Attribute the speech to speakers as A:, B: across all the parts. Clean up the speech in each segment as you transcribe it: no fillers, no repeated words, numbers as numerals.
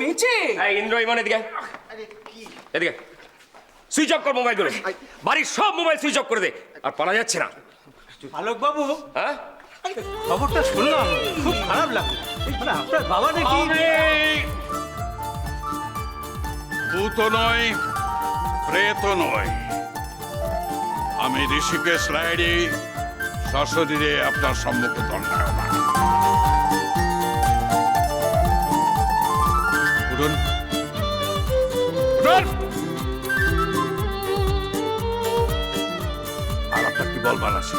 A: বেঁচে।
B: ইন্দ্র ইমন এদিকে, এদিকে সুইচ অফ কর মোবাইলগুলো, বাড়ির সব মোবাইল সুইচ অফ করে দে, আর পালা যাচ্ছে না।
A: আলোক বাবু,
B: হ্যাঁ
A: খবরটা শুনলাম, খুব খারাপ লাগলো। মানে আপনার বাবা নাকি
C: ভূত নয়, প্রেত নয়, আমি ঋষিকেশ রায়ডি সশরীরে আপনার সম্মুখে দণ্ডায়মান। উঠুন, উঠুন। আর আপনার কি বলবার আছে?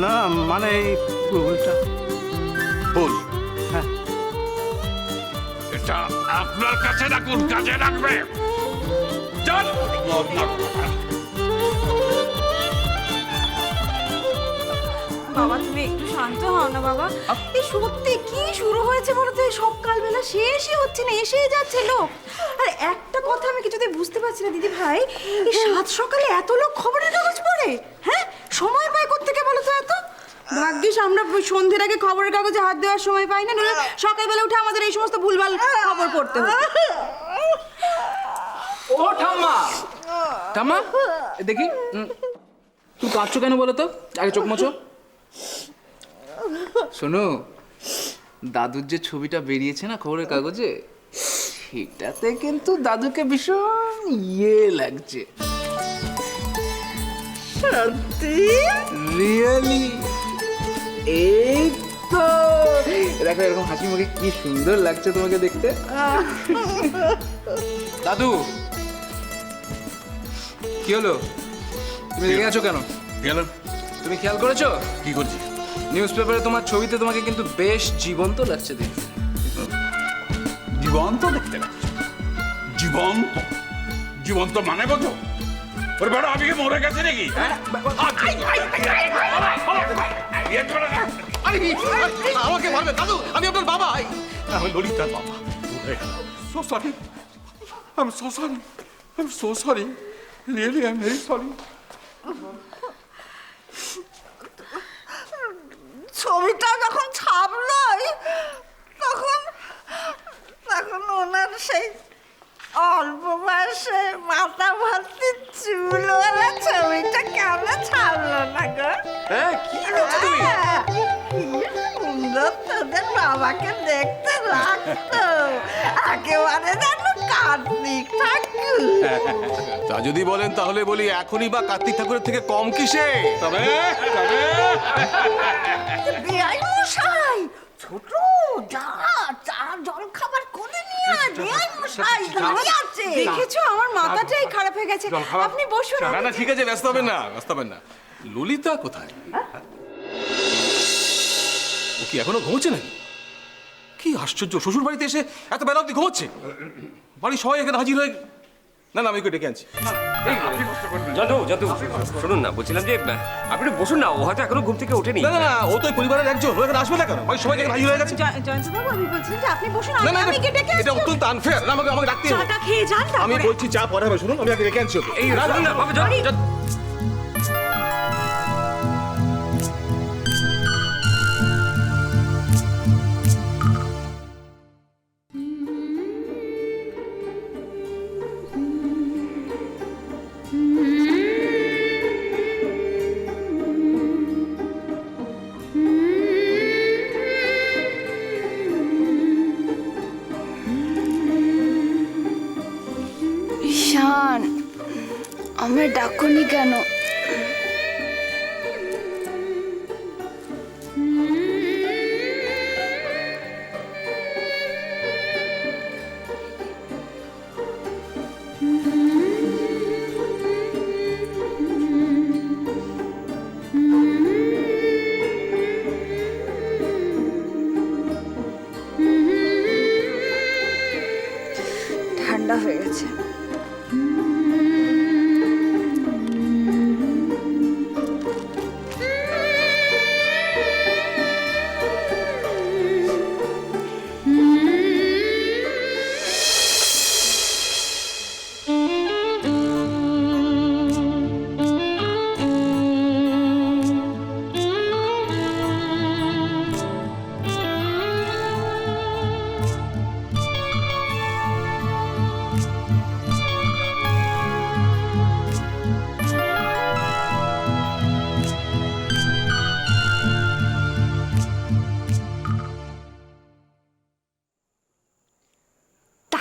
A: না, মানে এই ফুলটা।
C: ফুল?
A: হ্যাঁ।
C: এটা আপনার কাছে রাখুন, কাজে রাখবে। চল।
D: বাবা তুমি একটু শান্ত হও না বাবা। এই সত্যি কি শুরু হয়েছে বলো তো? এই সকালবেলা শেষই হচ্ছে না, এসেই যাচ্ছে লোক। আর একটা কথা আমি কিছুতেই বুঝতে পারছি না দিদি ভাই, এই সাত সকালে এত লোক খবরের কাগজ পড়ে, হ্যাঁ সময় পায় কোত্থেকে বলো তো এত? ভাগ্যিস আমরা সন্ধ্যের আগে খবরের কাগজে হাত দেওয়ার সময় পাই না, নইলে সকালবেলা উঠে আমাদের এই সমস্ত ভুলভাল খবর পড়তে হতো।
E: ও ঠাম্মা, ঠাম্মা দেখি তুমি কাঁদছো কেন বলো তো? আগে চোখ মোছো। শোনো, দাদুর যে ছবিটা বেরিয়েছে না খবরের কাগজে, সেটাতে কিন্তু দাদুকে ভীষণ লাগছে।
D: সত্যি?
E: রিয়েলি? এই তো দেখো, এরকম হাসি মুখে কি সুন্দর লাগছে তোমাকে দেখতে। দাদু কি হলো? তুমি রেগে আছো কেন?
C: গেল?
E: তুমি খেয়াল করেছো
C: কি করছি?
E: নিউজ পেপারে তোমার ছবিতে তোমাকে কিন্তু বেশ জীবন্ত লাগছে দেখতে।
C: জীবন্ত দেখতে পাচ্ছি? জীবন্ত? জীবন্ত মানে বোঝো? ওর বড় আমি কি মরে গেছে নাকি?
A: আমাকে মারবে দাদু, আমি আপনার বাবা। আমি ললিতার বাবা।
C: So sorry. I'm so sorry. I'm so sorry. Really, I'm very sorry.
D: ছবিটা যখন ছাপলই তখন ওনার সেই অল্প বয়সে মাথা ভর্তি চুলওয়ালা ছবিটা কেমন ছাপলো না গো?
B: হ্যাঁ কি বলছো তুমি?
D: কি সুন্দর তোদের বাবাকে দেখতে লাগতো, একেবারে যেন কার্তিক ঠাকুর।
F: তা যদি বলেন তাহলে বলি এখনই বা কার্তিক ঠাকুরের থেকে কম কিসে?
C: তবে
D: বেআই মশাই, ছোট যা চা জল খাবার করে নিয়ে আয়। বেআই মশাই দাঁড়িয়ে আছে। দেখেছো আমার মাথাটাই খারাপ হয়ে গেছে। আপনি বসুন।
F: না না ঠিক আছে, ব্যস্ত হবেন না, ব্যস্ত হবেন না। ললিতা কোথায়? ও কি এখনো ঘুমোচ্ছে নাকি? কি আশ্চর্য, শ্বশুর বাড়িতে এসে এত বেলা অব্দি ঘুমোচ্ছে? বাড়ি সবাই এখানে হাজির হয়ে... না না আমি ওকে ডেকে আনছি।
B: যদু যদু শুনুন না, বলছিলাম যে আপনি বসুন না, ও হয়তো এখনো ঘুম থেকে ওঠেনি।
F: না না না, ও তো পরিবারের একজন, ও এখানে আসবে না কেন? বাড়ি সবাই এখানে হাজির হয়ে গেছে।
D: জয়ন্তবাবু আমি বলছিলাম যে আপনি বসুন,
F: না না
D: আমি কে ডেকে
F: এটা অত্যন্ত আনফেয়ার। আমাকে আমাকে ডাকতে হবে।
D: চাটা খেয়ে যান
F: আমি
D: তারপরে।
F: বলছি চা পরে হবে, শুনুন আমি আগে ডেকে আনছি ওকে।
B: এই শুনুন না বাবা,
G: ঈশান, আমায় ডাকনি কেন? ঠান্ডা হয়ে গেছে।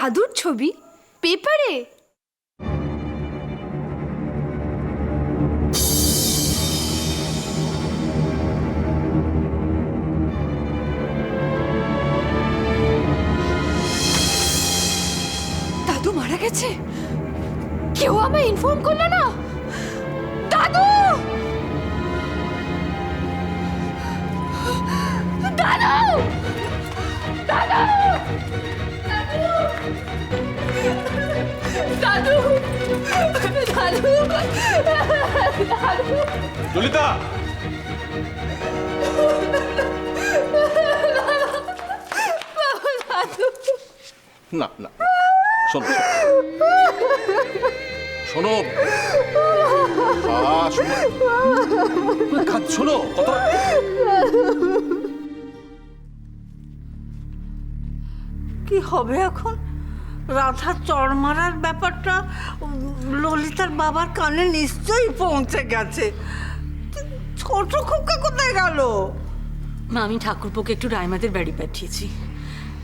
G: দাদুর ছবি পেপারে?
D: দাদু মারা গেছে? কেউ আমায় ইনফর্ম করলো না? দাদু! দাদু! দাদু! দাদু! দাদু! দাদু!
F: ললিতা! না না, শোনো শোনো, শোনো কত।
H: কি হবে এখন? রাধার চড় মারার ব্যাপারটা ললিতার বাবার কানে নিশ্চয়ই পৌঁছে গেছে। ছোট খোকা কোথায় গেল?
I: মা, আমি ঠাকুরপোকে একটু রায়মাদের বাড়ি পাঠিয়েছি,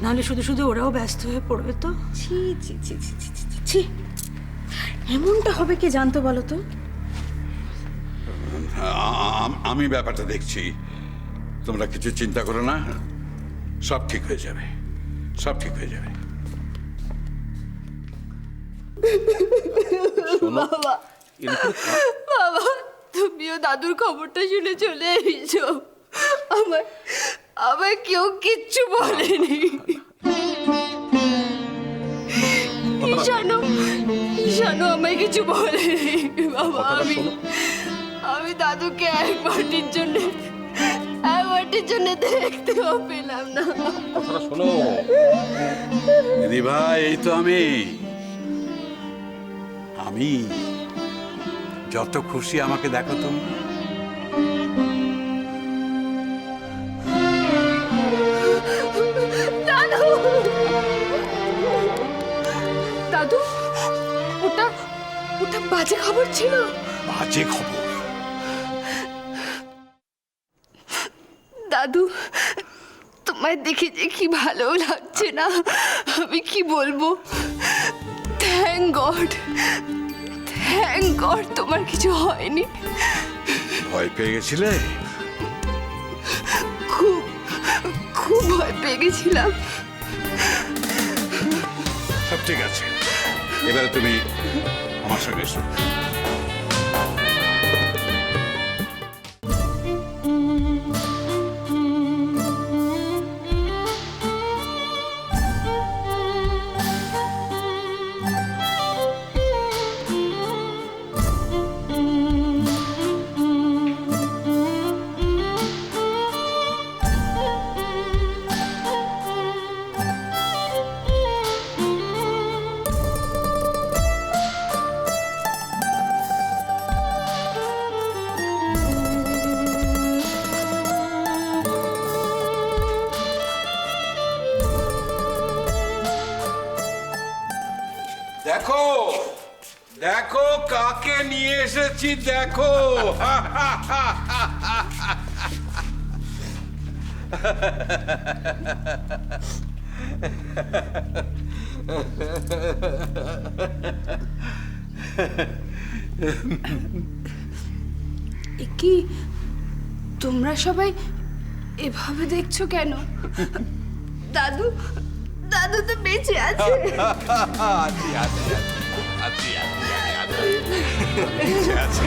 I: নাহলে শুধু শুধু ওরাও ব্যস্ত হয়ে পড়বে তো।
D: ছি ছি ছি ছি ছি ছি, ছি, ছি। এমনটা হবে কে জানতো বলো তো?
C: আমি ব্যাপারটা দেখছি, তোমরা কিছু চিন্তা করো না, সব ঠিক হয়ে যাবে, সব ঠিক হয়ে যাবে।
I: বাবা, তুমিও দাদুর খবরটা শুনে চলে এসো। আমার কেউ কিচ্ছু বলেনি। ঈশানও আমায় কিছু বলেনি বাবা। আমি দাদুকে একবারটির জন্য দেখতেও পেলাম না।
F: শোনো
C: দিদি ভাই, এই তো আমি যত খুশি আমাকে দেখো তুমি।
D: দাদু! দাদু, ওটা বাজে খবর ছিল।
C: বাজে খবর?
D: দাদু, তোমায় দেখে যে কি ভালো লাগছে না, আমি কি বলবো। থ্যাংক গড তোমার কিছু হয়নি।
C: ভয় পেয়ে গেছিলে?
D: খুব ভয় পেয়ে গেছিলাম।
C: সব ঠিক আছে, এবারে তুমি আমার সঙ্গে এসো। দেখো দেখো কাকে নিয়ে এসেছি, দেখো।
D: কি তোমরা সবাই এভাবে দেখছো কেন? দাদু তো বেঁচে আছে।
C: আছি